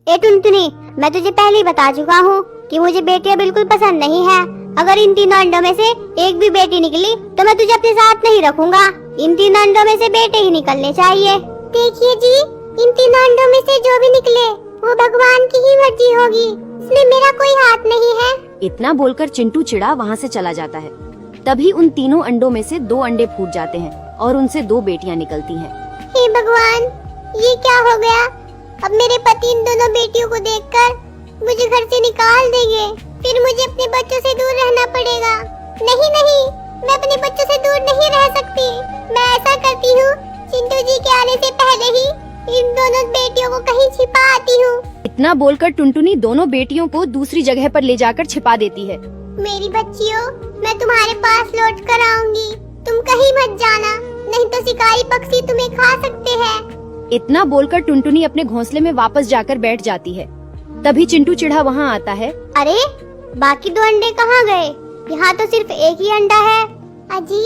ए टुनटुनी, मैं तुझे पहले ही बता चुका हूँ कि मुझे बेटियां बिल्कुल पसंद नहीं है। अगर इन तीनों अंडों में से एक भी बेटी निकली तो मैं तुझे अपने साथ नहीं रखूंगा। इन तीनों अंडों में से बेटे ही निकलने चाहिए। देखिए जी, इन तीनों अंडों में से जो भी निकले वो भगवान की ही मर्जी होगी, इसमें मेरा कोई हाथ नहीं है। इतना बोलकर चिंटू चिड़ा वहाँ से चला जाता है। तभी उन तीनों अंडों में से 2 अंडे फूट जाते हैं और उनसे 2 बेटियां निकलती हैं। हे भगवान, ये क्या हो गया? अब मेरे पति इन दोनों बेटियों को देखकर मुझे घर से निकाल देंगे, फिर मुझे अपने बच्चों से दूर रहना पड़ेगा। नहीं नहीं, मैं अपने बच्चों से दूर नहीं रह सकती। मैं ऐसा करती हूँ, चिंटू जी के आने से पहले ही इन दोनों बेटियों को कहीं छिपा आती हूँ। इतना बोलकर टुनटुनी दोनों बेटियों को दूसरी जगह पर ले जाकर छिपा देती है। मेरी बच्चियों, मैं तुम्हारे पास लौट कर आऊंगी। तुम कहीं मत जाना, नहीं तो शिकारी पक्षी तुम्हें खा सकते हैं। इतना बोलकर टुनटुनी अपने घोंसले में वापस जाकर बैठ जाती है। तभी चिंटू चिढ़ा वहाँ आता है। अरे, बाकी 2 अंडे कहाँ गए? यहाँ तो सिर्फ एक ही अंडा है। अजी,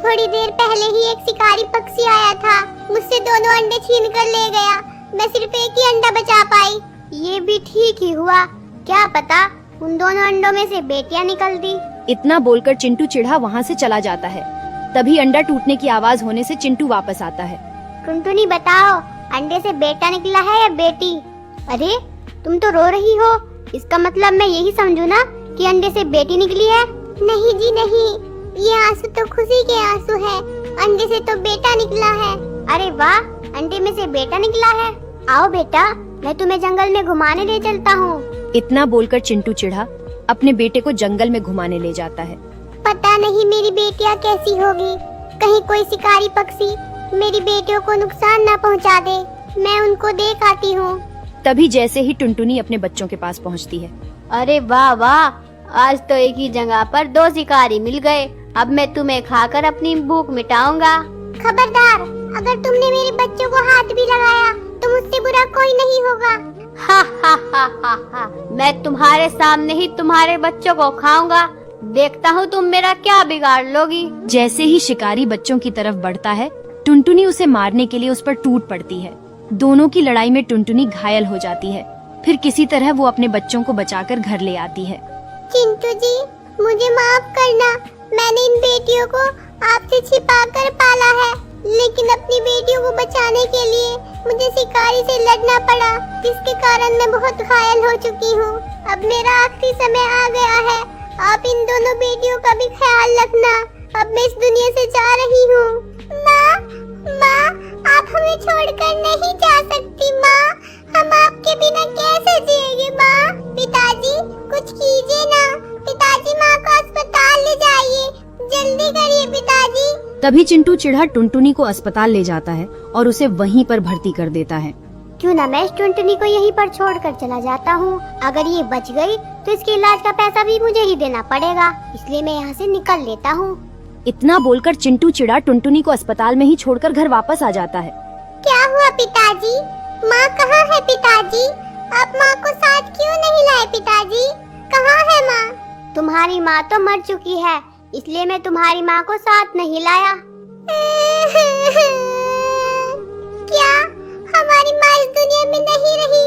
थोड़ी देर पहले ही एक शिकारी पक्षी आया था, मुझसे दोनों अंडे छीन कर ले गया। मैं सिर्फ एक ही अंडा बचा पाई। ये भी ठीक ही हुआ, क्या पता उन दोनों अंडों में से बेटियां निकलती। इतना बोलकर चिंटू चिढ़ा वहाँ से चला जाता है। तभी अंडा टूटने की आवाज होने से चिंटू वापस आता है। टुनटुनी बताओ, अंडे से बेटा निकला है या बेटी? अरे, तुम तो रो रही हो, इसका मतलब मैं यही समझू ना कि अंडे से बेटी निकली है? नहीं जी नहीं, ये आंसू तो खुशी के आंसू है। अंडे से तो बेटा निकला है। अरे वाह, अंडे में से बेटा निकला है। आओ बेटा, मैं तुम्हें जंगल में घुमाने ले चलता हूँ। इतना बोलकर चिंटू चिढ़ा अपने बेटे को जंगल में घुमाने ले जाता है। पता नहीं मेरी बेटियाँ कैसी होगी, कहीं कोई शिकारी पक्षी मेरी बेटियों को नुकसान न पहुँचा दे। मैं उनको देख आती हूँ। तभी जैसे ही टुनटुनी अपने बच्चों के पास पहुँचती है। अरे वाह वाह, आज तो एक ही जगह पर 2 शिकारी मिल गए। अब मैं तुम्हें खाकर अपनी भूख मिटाऊंगा। खबरदार, अगर तुमने मेरे बच्चों को हाथ भी लगाया तो मुझसे बुरा कोई नहीं होगा। हा हा हा हा हा, मैं तुम्हारे सामने ही तुम्हारे बच्चों को खाऊंगा। देखता हूँ तुम मेरा क्या बिगाड़ लोगी। जैसे ही शिकारी बच्चों की तरफ बढ़ता है, टुनटुनी उसे मारने के लिए उस पर टूट पड़ती है। दोनों की लड़ाई में टुनटुनी घायल हो जाती है। फिर किसी तरह वो अपने बच्चों को बचाकर घर ले आती है। चिंटू जी, मुझे माफ करना। मैंने इन बेटियों को आपसे छिपाकर पाला है, लेकिन अपनी बेटियों को बचाने के लिए मुझे शिकारी से लड़ना पड़ा, जिसके कारण मैं बहुत घायल हो चुकी हूँ। अब मेरा आखिरी समय आ गया है। आप इन दोनों बेटियों का भी ख्याल रखना। अब मैं इस दुनिया से जा रही हूँ। माँ, माँ, आप हमें छोड़कर नहीं जा सकती माँ। हम आपके बिना कैसे जिएंगे माँ? पिताजी, कुछ कीजिए ना। पिताजी, माँ को अस्पताल ले जाइए, जल्दी करिए पिताजी। तभी चिंटू चिढ़ा टुनटुनी को अस्पताल ले जाता है और उसे वहीं पर भर्ती कर देता है। क्यों ना मैं इस टुनटुनी को यहीं पर छोड़कर चला जाता हूँ। अगर ये बच गई तो इसके इलाज का पैसा भी मुझे ही देना पड़ेगा, इसलिए मैं यहाँ से निकल लेता हूँ। इतना बोलकर चिंटू चिढ़ा टुनटुनी को अस्पताल में ही छोड़कर घर वापस आ जाता है। क्या हुआ पिताजी? माँ कहाँ है पिताजी? आप माँ को साथ क्यों नहीं लाए पिताजी? कहाँ है माँ? तुम्हारी माँ तो मर चुकी है, इसलिए मैं तुम्हारी माँ को साथ नहीं लाया। क्या हमारी माँ इस दुनिया में नहीं रही?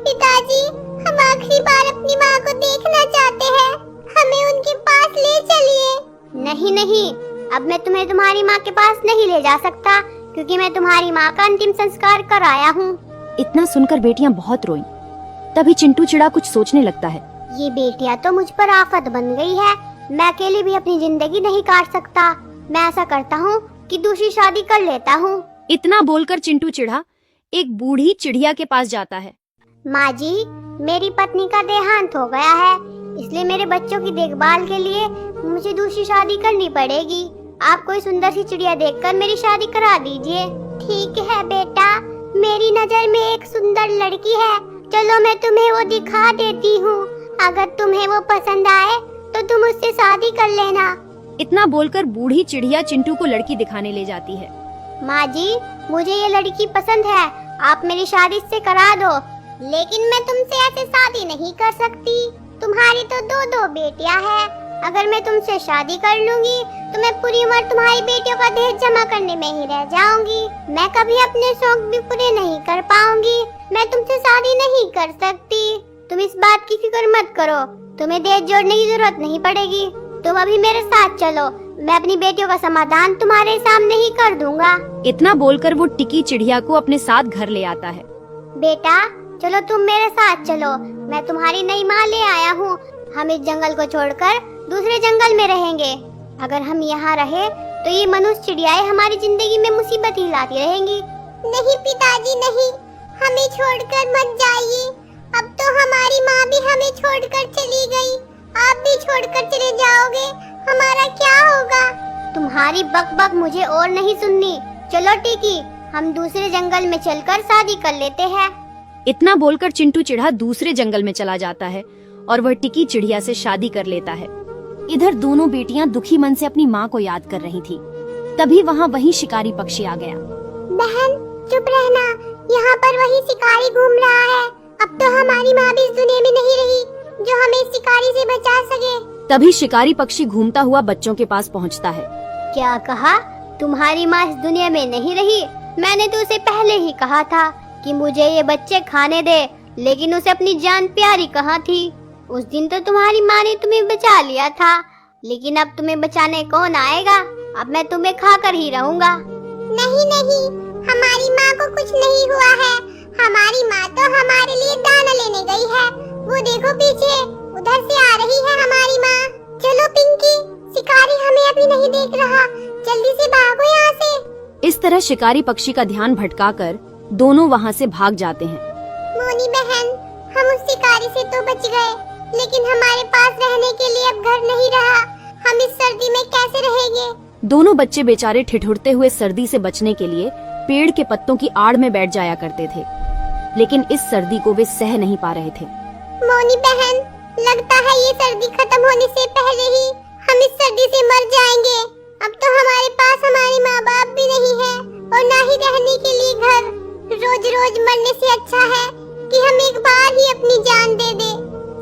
पिताजी, हम आखिरी बार अपनी माँ को देखना चाहते हैं, हमें उनके पास ले चलिए। नहीं नहीं, अब मैं तुम्हें तुम्हारी माँ के पास नहीं ले जा सकता, क्योंकि मैं तुम्हारी माँ का अंतिम संस्कार कर आया हूँ। इतना सुनकर बेटियां बहुत रोईं। तभी चिंटू चिढ़ा कुछ सोचने लगता है। ये बेटियां तो मुझ पर आफत बन गई है। मैं अकेले भी अपनी जिंदगी नहीं काट सकता। मैं ऐसा करता हूँ कि दूसरी शादी कर लेता हूँ। इतना बोलकर चिंटू चिढ़ा एक बूढ़ी चिड़िया के पास जाता है। माँ जी, मेरी पत्नी का देहांत हो गया है, इसलिए मेरे बच्चों की देखभाल के लिए मुझे दूसरी शादी करनी पड़ेगी। आप कोई सुंदर सी चिड़िया देखकर मेरी शादी करा दीजिए। ठीक है बेटा, मेरी नजर में एक सुंदर लड़की है, चलो मैं तुम्हें वो दिखा देती हूँ। अगर तुम्हें वो पसंद आए तो तुम उससे शादी कर लेना। इतना बोलकर बूढ़ी चिड़िया चिंटू को लड़की दिखाने ले जाती है। माँ जी, मुझे ये लड़की पसंद है, आप मेरी शादी इससे करा दो। लेकिन मैं तुमसे ऐसे शादी नहीं कर सकती। तुम्हारी तो 2 बेटियां हैं, अगर मैं तुमसे शादी कर लूंगी तो मैं पूरी उम्र तुम्हारी बेटियों का दहेज जमा करने में ही रह जाऊंगी। मैं कभी अपने शौक भी पूरे नहीं कर पाऊंगी। मैं तुमसे शादी नहीं कर सकती। तुम इस बात की फिक्र मत करो, तुम्हें दहेज जोड़ने की जरूरत नहीं पड़ेगी। तुम अभी मेरे साथ चलो, मैं अपनी बेटियों का समाधान तुम्हारे सामने ही कर दूंगा। इतना बोलकर वो टिकी चिड़िया को अपने साथ घर ले आता है। बेटा चलो तुम मेरे साथ चलो, मैं तुम्हारी नई माँ ले आया हूँ। हम इस जंगल को छोड़कर दूसरे जंगल में रहेंगे। अगर हम यहाँ रहे तो ये मनुष्य चिड़ियाएं हमारी जिंदगी में मुसीबत ही लाती रहेंगी। नहीं पिताजी नहीं, हमें छोड़कर मत जाइए। अब तो हमारी माँ भी हमें छोड़कर चली गई, आप भी छोड़कर चले जाओगे, हमारा क्या होगा? तुम्हारी बकबक मुझे और नहीं सुननी। चलो टिकी, हम दूसरे जंगल में चलकर शादी कर लेते हैं। इतना बोलकर चिंटू चिढ़ा दूसरे जंगल में चला जाता है और वह टिकी चिड़िया से शादी कर लेता है। इधर दोनों बेटियां दुखी मन से अपनी माँ को याद कर रही थी। तभी वहाँ वही शिकारी पक्षी आ गया। बहन चुप रहना, यहाँ पर वही शिकारी घूम रहा है। अब तो हमारी माँ भी इस दुनिया में नहीं रही जो हमें इस शिकारी से बचा सके। तभी शिकारी पक्षी घूमता हुआ बच्चों के पास पहुँचता है। क्या कहा? तुम्हारी माँ इस दुनिया में नहीं रही? मैंने तो उसे पहले ही कहा था कि मुझे ये बच्चे खाने दे, लेकिन उसे अपनी जान प्यारी कहाँ थी? उस दिन तो तुम्हारी माँ ने तुम्हें बचा लिया था, लेकिन अब तुम्हें बचाने कौन आएगा? अब मैं तुम्हें खाकर ही रहूँगा। नहीं नहीं, हमारी माँ को कुछ नहीं हुआ है। हमारी माँ तो हमारे लिए दाना लेने गई है। वो देखो पीछे, उधर से आ रही है हमारी माँ। चलो पिंकी, शिकारी हमें अभी नहीं देख रहा, जल्दी से भागो यहाँ से। इस तरह शिकारी पक्षी का ध्यान भटकाकर दोनों वहाँ से भाग जाते हैं। मोनी बहन, हम उस शिकारी से तो बच गए, लेकिन हमारे पास रहने के लिए अब घर नहीं रहा। हम इस सर्दी में कैसे रहेंगे? दोनों बच्चे बेचारे ठिठुरते हुए सर्दी से बचने के लिए पेड़ के पत्तों की आड़ में बैठ जाया करते थे, लेकिन इस सर्दी को वे सह नहीं पा रहे थे। मोनी बहन, लगता है ये सर्दी खत्म होने से पहले ही हम इस सर्दी से मर जाएंगे। अब तो हमारे पास हमारे माँ बाप भी नहीं है और ना ही रहने के लिए घर। रोज रोज मरने से अच्छा है कि हम एक बार ही अपनी जान दे दे।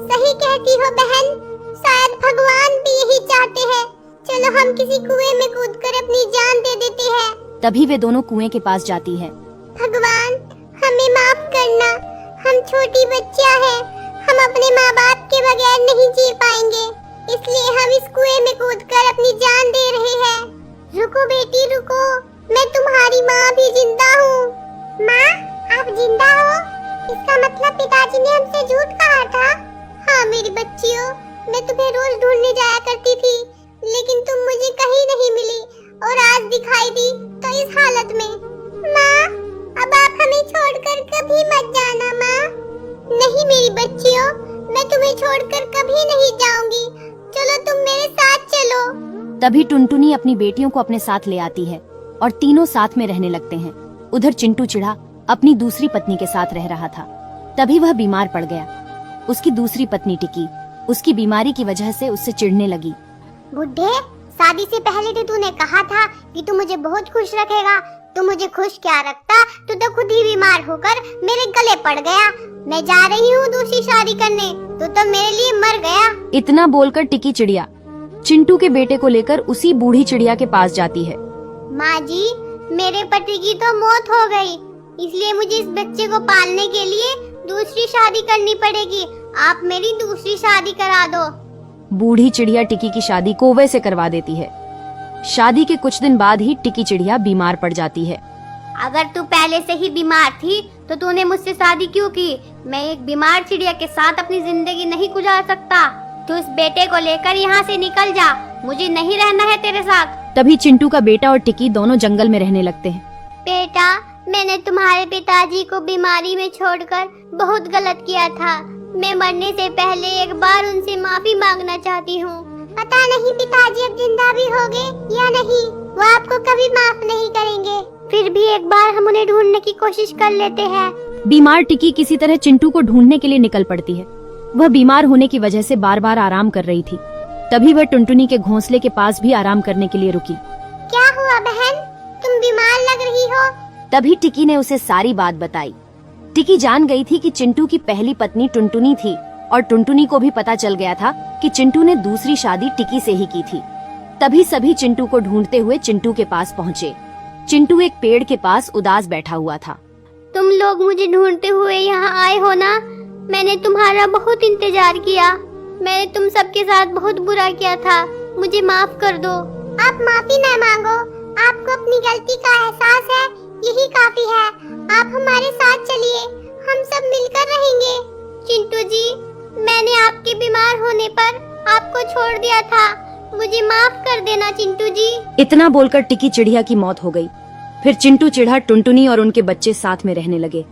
सही कहती हो बहन, शायद भगवान भी यही चाहते हैं। चलो हम किसी कुएं में कूदकर अपनी जान दे देते हैं। तभी वे दोनों कुएं के पास जाती है। भगवान हमें माफ करना, हम छोटी बच्चियां हैं, हम अपने माँ बाप के बगैर नहीं जी पाएंगे, इसलिए हम इस कुएं में कूदकर अपनी जान दे रहे हैं। रुको बेटी रुको, मैं तुम्हारी माँ भी जिंदा हूँ। माँ आप जिंदा हो? इसका मतलब पिताजी ने हमसे झूठ कहा था। हाँ मेरी बच्चियों, मैं तुम्हें रोज ढूंढने जाया करती थी, लेकिन तुम मुझे कहीं नहीं मिली और आज दिखाई दी तो इस हालत में। माँ अब आप हमें छोड़कर कभी मत जाना। माँ नहीं मेरी बच्चियों, मैं तुम्हें छोड़कर कभी नहीं जाऊंगी। चलो तुम मेरे साथ चलो। तभी टुनटुनी अपनी बेटियों को अपने साथ ले आती है और तीनों साथ में रहने लगते हैं। उधर चिंटू चिढ़ा अपनी दूसरी पत्नी के साथ रह रहा था। तभी वह बीमार पड़ गया। उसकी दूसरी पत्नी टिकी उसकी बीमारी की वजह से उससे चिढ़ने लगी। बुढ़े, शादी से पहले तो तूने कहा था कि तू मुझे बहुत खुश रखेगा। तू मुझे खुश क्या रखता, तू तो खुद ही बीमार होकर मेरे गले पड़ गया। मैं जा रही हूँ दूसरी शादी करने, तू तो मेरे लिए मर गया। इतना बोलकर टिकी चिड़िया चिंटू के बेटे को लेकर उसी बूढ़ी चिड़िया के पास जाती है। माँ जी, मेरे पति की तो मौत हो गई, इसलिए मुझे इस बच्चे को पालने के लिए दूसरी शादी करनी पड़ेगी। आप मेरी दूसरी शादी करा दो। बूढ़ी चिड़िया टिकी की शादी कौवे से करवा देती है। शादी के कुछ दिन बाद ही टिकी चिड़िया बीमार पड़ जाती है। अगर तू पहले से ही बीमार थी तो तूने मुझसे शादी क्यों की? मैं एक बीमार चिड़िया के साथ अपनी जिंदगी नहीं गुजार सकता। तू इस बेटे को लेकर यहाँ से निकल जा, मुझे नहीं रहना है तेरे साथ। तभी चिंटू का बेटा और टिकी दोनों जंगल में रहने लगते हैं। बेटा, मैंने तुम्हारे पिताजी को बीमारी में छोड़कर बहुत गलत किया था। मैं मरने से पहले एक बार उनसे माफी मांगना चाहती हूँ। पता नहीं पिताजी अब जिंदा भी होंगे या नहीं, वो आपको कभी माफ नहीं करेंगे। फिर भी एक बार हम उन्हें ढूंढने की कोशिश कर लेते हैं। बीमार टिकी किसी तरह चिंटू को ढूंढने के लिए निकल पड़ती है। वह बीमार होने की वजह से बार बार आराम कर रही थी। तभी वह टुनटुनी के घोंसले के पास भी आराम करने के लिए रुकी। क्या हुआ बहन, तुम बीमार लग रही हो? तभी टिकी ने उसे सारी बात बताई। टिकी जान गई थी कि चिंटू की पहली पत्नी टुनटुनी थी और टुनटुनी को भी पता चल गया था कि चिंटू ने दूसरी शादी टिकी से ही की थी। तभी सभी चिंटू को ढूंढते हुए चिंटू के पास पहुँचे। चिंटू एक पेड़ के पास उदास बैठा हुआ था। तुम लोग मुझे ढूंढते हुए यहाँ आए हो ना? मैंने तुम्हारा बहुत इंतजार किया। मैंने तुम सबके साथ बहुत बुरा किया था, मुझे माफ कर दो। आप माफी न मांगो, आपको अपनी गलती का एहसास है, यही काफी है। आप हमारे साथ चलिए, हम सब मिलकर रहेंगे। चिंटू जी, मैंने आपके बीमार होने पर आपको छोड़ दिया था, मुझे माफ कर देना चिंटू जी। इतना बोलकर टिकी चिड़िया की मौत हो गई। फिर चिंटू चिढ़ा टुनटुनी और उनके बच्चे साथ में रहने लगे।